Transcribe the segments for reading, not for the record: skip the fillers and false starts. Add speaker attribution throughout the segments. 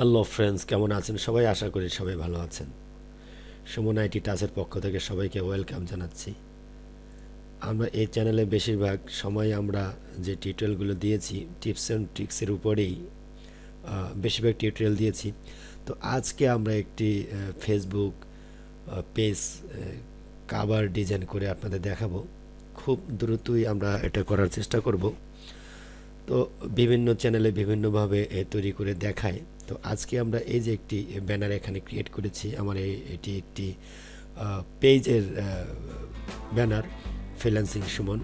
Speaker 1: Hello friends, কেমন আছেন সবাই? আশা করি সবাই ভালো আছেন। সুমন আইটি টাচের পক্ষ থেকে সবাইকে ওয়েলকাম জানাচ্ছি। আমরা এই চ্যানেলে বেশিরভাগ সময় আমরা যে টিউটোরিয়ালগুলো দিয়েছি টিপস অ্যান্ড ট্রিক্সের উপরেই বেশিরভাগ টিউটোরিয়াল দিয়েছি। তো আজকে আমরা একটি ফেসবুক পেজ কাভার ডিজাইন করে আপনাদের দেখাবো। খুব দ্রুতই আমরা এটা করার চেষ্টা করব। তো বিভিন্ন চ্যানেলে বিভিন্নভাবে তৈরি করে দেখায়। তো আজকে আমরা এই যে একটি ব্যানার এখানে ক্রিয়েট করেছি, আমার এটি একটি পেজের ব্যানার, ফ্রিল্যান্সিং সুমন।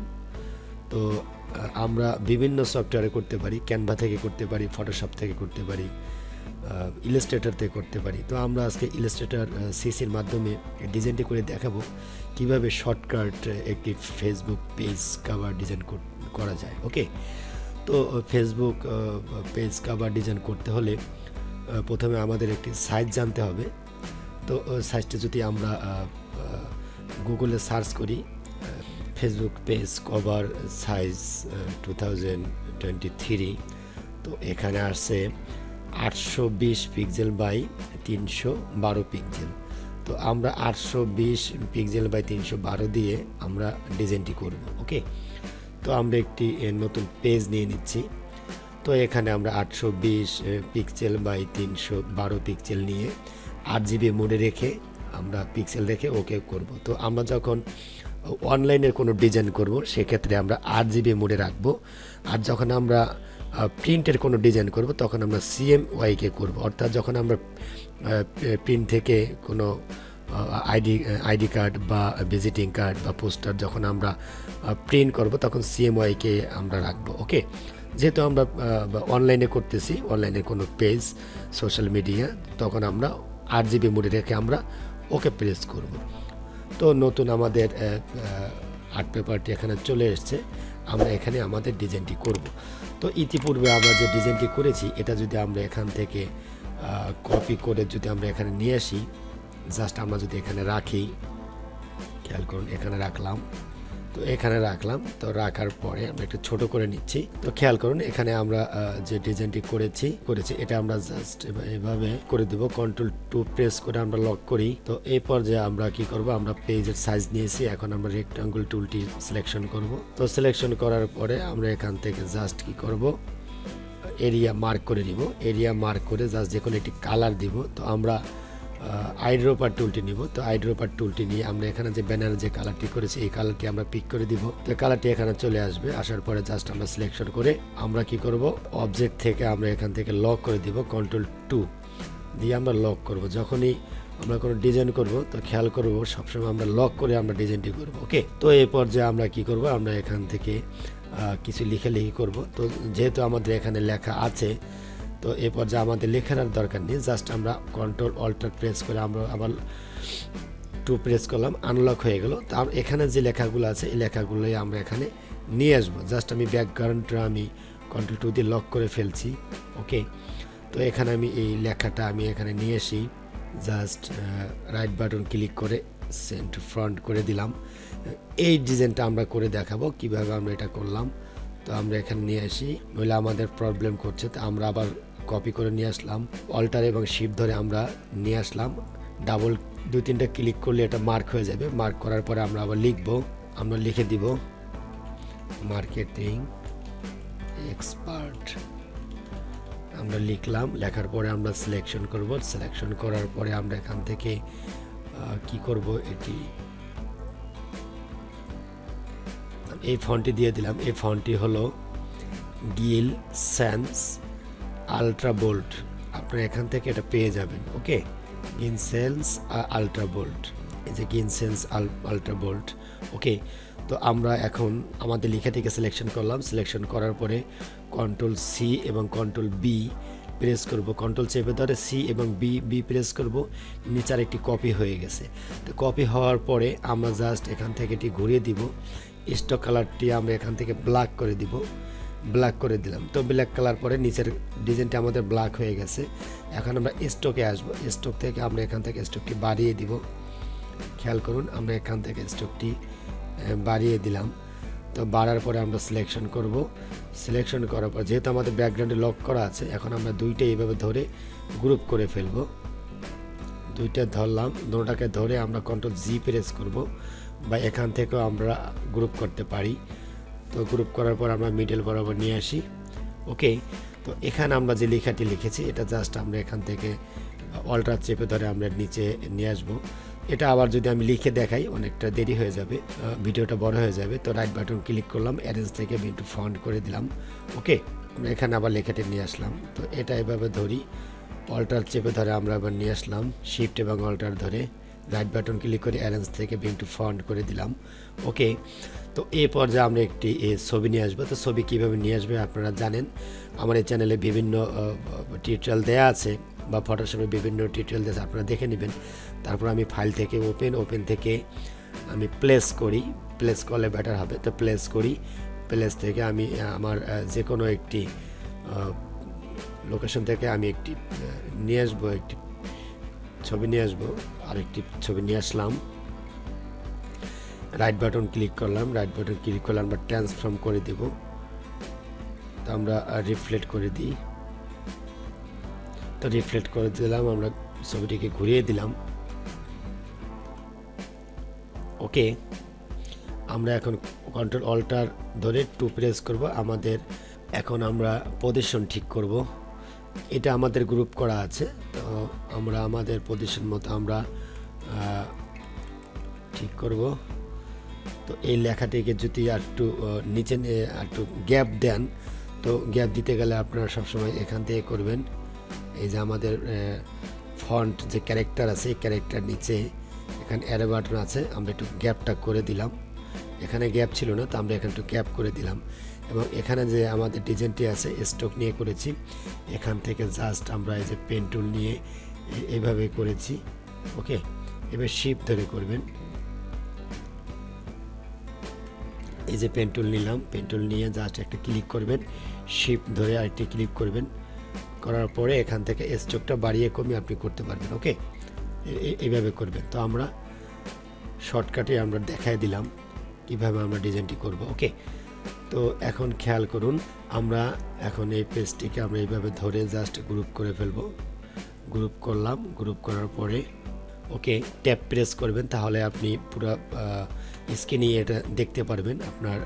Speaker 1: তো আমরা বিভিন্ন সফটওয়্যারে করতে পারি, ক্যানভা থেকে করতে পারি, ফটোশপ থেকে করতে পারি, ইলাস্ট্রেটর থেকে করতে পারি। তো আমরা আজকে ইলাস্ট্রেটর সিসির মাধ্যমে ডিজাইনটি করে দেখাবো কিভাবে শর্টকাট একটি ফেসবুক পেজ কাভার ডিজাইন করা যায়। ওকে, তো ফেসবুক পেজ কাভার ডিজাইন করতে হলে প্রথমে আমাদের একটি সাইজ জানতে হবে। তো সাইজটা যদি আমরা গুগলে সার্চ করি, ফেসবুক পেজ কভার সাইজ 2023, তো এখানে আসছে 820 পিক্সেল বাই 312 পিক্সেল। তো আমরা 820 পিক্সেল বাই 312 দিয়ে আমরা ডিজাইনটি করব। ওকে, তো আমরা একটি নতুন পেজ নিয়ে নিচ্ছি। তো এখানে আমরা 820 পিক্সেল বাই 312 পিক্সেল নিয়ে 8 GB মোডে রেখে আমরা পিক্সেল রেখে ওকে করব। তো আমরা যখন অনলাইনের কোনো ডিজাইন করব সেক্ষেত্রে আমরা 8 GB মোডে রাখবো। আর যখন আমরা প্রিন্টের কোনো ডিজাইন করব তখন আমরা CMYK করব। অর্থাৎ যখন আমরা প্রিন্ট থেকে কোনো আইডি কার্ড বা ভিজিটিং কার্ড বা পোস্টার যখন আমরা প্রিন্ট করব তখন CMYK আমরা রাখবো। ওকে, যেহেতু আমরা অনলাইনে করতেছি, অনলাইনে কোনো পেজ সোশ্যাল মিডিয়া, তখন আমরা 8 GB মোডে রেখে আমরা ওকে প্রেস করব। তো নতুন আমাদের আর্ট পেপারটি এখানে চলে এসছে, আমরা এখানে আমাদের ডিজাইনটি করব। তো ইতিপূর্বে আমরা যে ডিজাইনটি করেছি এটা যদি আমরা এখান থেকে কপি করে যদি আমরা এখানে নিয়ে আসি, জাস্ট আমরা যদি এখানে রাখি, খেয়াল করুন এখানে রাখলাম। তো এখানে রাখলাম, তো রাখার পরে আমরা একটু ছোট করে নিচ্ছি। তো খেয়াল করুন এখানে আমরা যে ডিজাইনটি করেছি এটা আমরা জাস্ট এভাবে করে দেব। Ctrl+2 প্রেস করে আমরা লক করি। তো এই পর্যায়ে আমরা কি করব, আমরা পেজের সাইজ নিয়েছি, এখন আমরা রেক্টাঙ্গল টুলটি সিলেকশন করব। তো সিলেকশন করার পরে আমরা এখান থেকে জাস্ট কি করব, এরিয়া মার্ক করে নিব। এরিয়া মার্ক করে জাস্ট যে কোনো একটি কালার দিব। তো আমরা আইড্রপার টুলটি নিব। তো আইড্রপার টুলটি নিয়ে আমরা এখানে যে ব্যানারে যে কালারটি করেছি এই কালারটি আমরা পিক করে দিব। তো কালারটি এখানে চলে আসবে, আসার পরে জাস্ট আমরা সিলেকশন করে আমরা কি করব, অবজেক্ট থেকে আমরা এখান থেকে লক করে দিব। Ctrl+2 দিয়ে আমরা লক করব। যখনই আমরা কোনো ডিজাইন করব তো খেয়াল করব সবসময় আমরা লক করে আমরা ডিজাইনটি করব। ওকে, তো এই পর্যায়ে আমরা কি করব, আমরা এখান থেকে কিছু লেখালেখি করব। তো যেহেতু আমাদের এখানে লেখা আছে, তো এই পর্যায়ে আমাদের লেখার আর দরকার নেই, জাস্ট আমরা Ctrl+Alt প্রেস করে আমরা আবার 2 প্রেস করলাম, আনলক হয়ে গেল। তো এখানে যে লেখাগুলো আছে এই লেখাগুলোই আমরা এখানে নিয়ে আসবো। জাস্ট আমি ব্যাকগ্রাউন্ডটা আমি Ctrl+2 দিয়ে লক করে ফেলছি। ওকে, তো এখানে আমি এই লেখাটা আমি এখানে নিয়ে আসি, জাস্ট রাইট বাটন ক্লিক করে সেন্ট ফ্রন্ট করে দিলাম। এই ডিজাইনটা আমরা করে দেখাবো কিভাবে আমরা এটা করলাম। তো আমরা এখানে নিয়ে আসি, নইলে আমাদের প্রবলেম করছে। তো আমরা আবার কপি করে নিয়ে আসলাম, অল্টার এবং শিফট ধরে আমরা নিয়ে আসলাম। ডাবল 2-3টা ক্লিক করলে এটা মার্ক হয়ে যাবে। মার্ক করার পরে আমরা আবার লিখবো, আমরা লিখে দিব মার্কেটিং এক্সপার্ট। আমরা লিখলাম, লেখার পরে আমরা সিলেকশন করব। সিলেকশন করার পরে আমরা এখান থেকে কি করব, এটি এই ফন্টটি দিয়ে দিলাম। এই ফন্টটি হলো গিল সেন্স আলট্রা বোল্ড, আপনারা এখান থেকে এটা পেয়ে যাবেন। ওকে, গিনসেন্স আলট্রা বোল্ড, এই যে গিনসেন্স আলট্রা বোল্ড। ওকে, তো আমরা এখন আমাদের লেখাটিকে সিলেকশন করলাম। সিলেকশন করার পরে Ctrl+C এবং Ctrl+B প্রেস করব। কন্ট্রোল চেপে ধরে C এবং B প্রেস করব, নিচের একটি কপি হয়ে গেছে। তো কপি হওয়ার পরে আমরা জাস্ট এখান থেকে এটি ঘুরিয়ে দিব। স্টক কালারটি আমরা এখান থেকে ব্ল্যাক করে দিব, ব্ল্যাক করে দিলাম। তো ব্ল্যাক কালার পরে নিচের ডিজাইনটা আমাদের ব্ল্যাক হয়ে গেছে। এখন আমরা স্টকে আসব, স্টক থেকে আমরা এখান থেকে স্টকটি বাড়িয়ে দিব। খেয়াল করুন আমরা এখান থেকে স্টকটি বাড়িয়ে দিলাম। তো তো বাড়ার পরে আমরা সিলেকশন করব। সিলেকশন করার পর যেহেতু আমাদের ব্যাকগ্রাউন্ডে লক করা আছে, এখন আমরা দুইটা এইভাবে ধরে গ্রুপ করে ফেলবো। দুইটা ধরলাম, দুটাকে ধরে আমরা কন্ট্রোল জি প্রেস করব, বা এখান থেকেও আমরা গ্রুপ করতে পারি। তো গ্রুপ করার পর আমরা মিডল বরাবর নিয়ে আসি। ওকে, তো এখানে আমরা যে লেখাটি লিখেছি এটা জাস্ট আমরা এখান থেকে অল্টার চেপে ধরে আমরা নিচে নিয়ে আসবো। এটা আবার যদি আমি লিখে দেখাই অনেকটা দেরি হয়ে যাবে, ভিডিওটা বড় হয়ে যাবে। তো রাইট বাটন ক্লিক করলাম, অ্যারেঞ্জ থেকে আমি একটু ফন্ট করে দিলাম। ওকে, আমরা এখানে আবার লেখাটি নিয়ে আসলাম। তো এটা এভাবে ধরি, অল্টার চেপে ধরে আমরা আবার নিয়ে আসলাম, শিফট এবং অল্টার ধরে রাইট বাটন ক্লিক করে অ্যারেঞ্জ থেকে একটু ফন্ট করে দিলাম। ওকে, তো এই পর্যায়ে আমরা একটি ছবি নিয়ে আসবো। তো ছবি কীভাবে নিয়ে আসবে আপনারা জানেন, আমার এই চ্যানেলে বিভিন্ন টিউটোরিয়াল দেওয়া আছে, বা ফটোশপে বিভিন্ন টিউটোরিয়াল দেওয়া আছে, আপনারা দেখে নেবেন। তারপর আমি ফাইল থেকে ওপেন থেকে আমি প্লেস করি, প্লেস করলে বেটার হবে। তো প্লেস করি, প্লেস থেকে আমি আমার যে কোনো একটি লোকেশন থেকে আমি একটি নিয়ে আসবো, একটি ছবি নিয়ে আসবো। আরেকটি ছবি নিয়ে আসলাম, রাইট বাটন ক্লিক করলাম, আমরা ট্রান্সফর্ম করে দেব। তো আমরা রিফ্লেক্ট করে দিই। তো রিফ্লেক্ট করে দিলাম, আমরা ছবিটিকে ঘুরিয়ে দিলাম। ওকে, আমরা এখন কন্ট্রোল অল্টার ধরে টু প্রেস করব। আমাদের এখন আমরা পজিশন ঠিক করব। এটা আমাদের গ্রুপ করা আছে, তো আমরা আমাদের পজিশন মতো আমরা ঠিক করব। তো এই লেখাটিকে যদি একটু নিচে একটু গ্যাপ দেন, তো গ্যাপ দিতে গেলে আপনারা সবসময় এখান থেকে করবেন। এই যে আমাদের ফন্ট যে ক্যারেক্টার আছে, এই ক্যারেক্টার নিচে এখানে অ্যারো বাটন আছে, আমরা একটু গ্যাপটা করে দিলাম। এখানে গ্যাপ ছিল না, তো আমরা এখানে একটু গ্যাপ করে দিলাম। এবং এখানে যে আমাদের ডিজাইনটি আছে স্টক নিয়ে করেছি, এখান থেকে জাস্ট আমরা এই যে পেন টুল নিয়ে এইভাবে করেছি। ওকে, এবার শিফট ধরে করবেন। এই যে পেন টুল নিলাম, পেন টুল নিয়ে জাস্ট একটা ক্লিক করবেন, শিফট ধরে আরেকটি ক্লিক করবেন। করার পরে এখান থেকে স্ট্রোকটা বাড়িয়ে কমিয়ে আপনি করতে পারবেন। ওকে, এইভাবে করবেন। তো আমরা শর্টকাটে আমরা দেখাই দিলাম কিভাবে আমরা ডিজাইনটি করব। ওকে, তো এখন খেয়াল করুন, আমরা এখন এই পেজটিকে আমরা এইভাবে ধরে জাস্ট গ্রুপ করে ফেলবো। গ্রুপ করলাম, গ্রুপ করার পরে ওকে ট্যাপ প্রেস করবেন, তাহলে আপনি পুরো স্ক্রিনে এটা দেখতে পারবেন। আপনার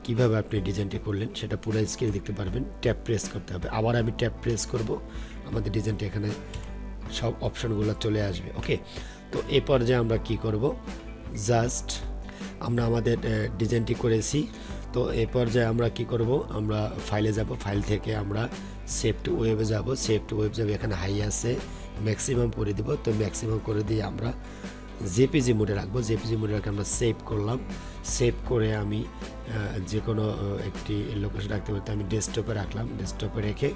Speaker 1: কিভাবে আপনি ডিজাইনটি করলেন সেটা পুরো স্ক্রিনে দেখতে পারবেন। ট্যাপ প্রেস করতে হবে, আবার আমি ট্যাপ প্রেস করব, আমাদের ডিজাইনটা এখানে সব অপশনগুলো চলে আসবে। ওকে, তো এই পর্যায়ে আমরা কি করব, জাস্ট আমরা আমাদের ডিজাইনটি করেছি। তো এই পর্যায়ে আমরা কি করব, আমরা ফাইলে যাব, ফাইল থেকে আমরা সেভ টু ওয়েবে যাব, এখানে হাই আছে, ম্যাক্সিমাম করে দিব। তো ম্যাক্সিমাম করে দিয়ে আমরা জেপিজি মোডে রাখবো। জেপিজি মোডে রাখে আমরা সেভ করলাম। সেভ করে আমি যে কোনো একটি লোকেশন রাখতে পারি, আমি ডেস্কটপে রাখলাম। ডেস্কটপে রেখে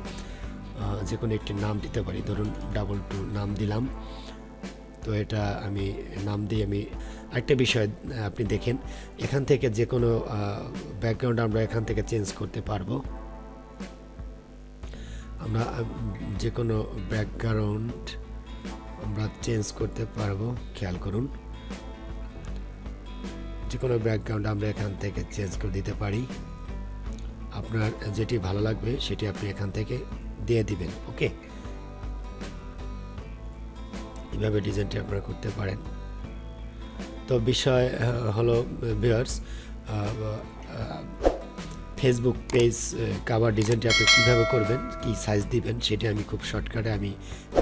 Speaker 1: যে কোনো একটি নাম দিতে পারি, ধরুন 22 নাম দিলাম। তো এটা আমি নাম দিয়ে আমি আরেকটা বিষয় আপনি দেখেন, এখান থেকে যে কোনো ব্যাকগ্রাউন্ড আমরা এখান থেকে চেঞ্জ করতে পারবো। আমরা যে কোনো ব্যাকগ্রাউন্ড আমরা চেঞ্জ করতে পারবো, খেয়াল করুন। যে কোনো ব্যাকগ্রাউন্ড আমরা এখান থেকে চেঞ্জ করে দিতে পারি। আপনার যেটি ভালো লাগবে সেটি আপনি এখান থেকে দিয়ে দিবেন। ওকে, এইভাবে ডিজাইনটি আপনারা করতে পারেন। তো বিষয় হলো ভিউয়ার্স, ফেসবুক পেজ কভার ডিজাইনটি আপনি কীভাবে করবেন, কি সাইজ দিবেন, সেটি আমি খুব শর্টকাটে আমি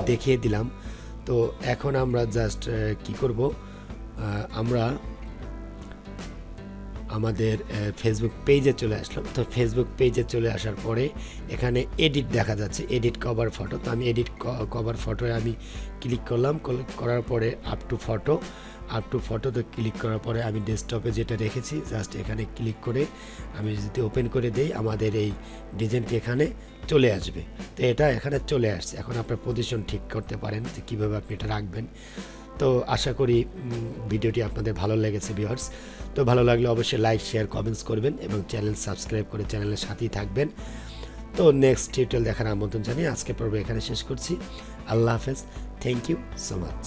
Speaker 1: দেখিয়ে দিলাম। তো এখন আমরা জাস্ট কি করব, আমরা আমাদের ফেসবুক পেজে চলে আসলাম। তো ফেসবুক পেজে চলে আসার পরে এখানে এডিট দেখা যাচ্ছে, এডিট কভার ফটো। তো আমি এডিট কভার ফটোয় আমি ক্লিক করলাম, করার পরে আপ টু ফটোতে ক্লিক করার পরে আমি ডেস্কটপে যেটা রেখেছি জাস্ট এখানে ক্লিক করে আমি যদি ওপেন করে দেই, আমাদের এই ডিজাইনটি এখানে চলে আসবে। তো এটা এখানে চলে আসছে। এখন আপনার পজিশন ঠিক করতে পারেন যে কীভাবে আপনি এটা রাখবেন। তো আশা করি ভিডিওটি আপনাদের ভালো লেগেছে ভিউয়ার্স। তো ভালো লাগলে অবশ্যই লাইক, শেয়ার, কমেন্টস করবেন এবং চ্যানেল সাবস্ক্রাইব করে চ্যানেলের সাথেই থাকবেন। তো নেক্সট টিউটোরিয়াল দেখার আমন্ত্রণ জানিয়ে আজকে পর্ব এখানে শেষ করছি। আল্লাহ হাফেজ, থ্যাংক ইউ সো মাচ।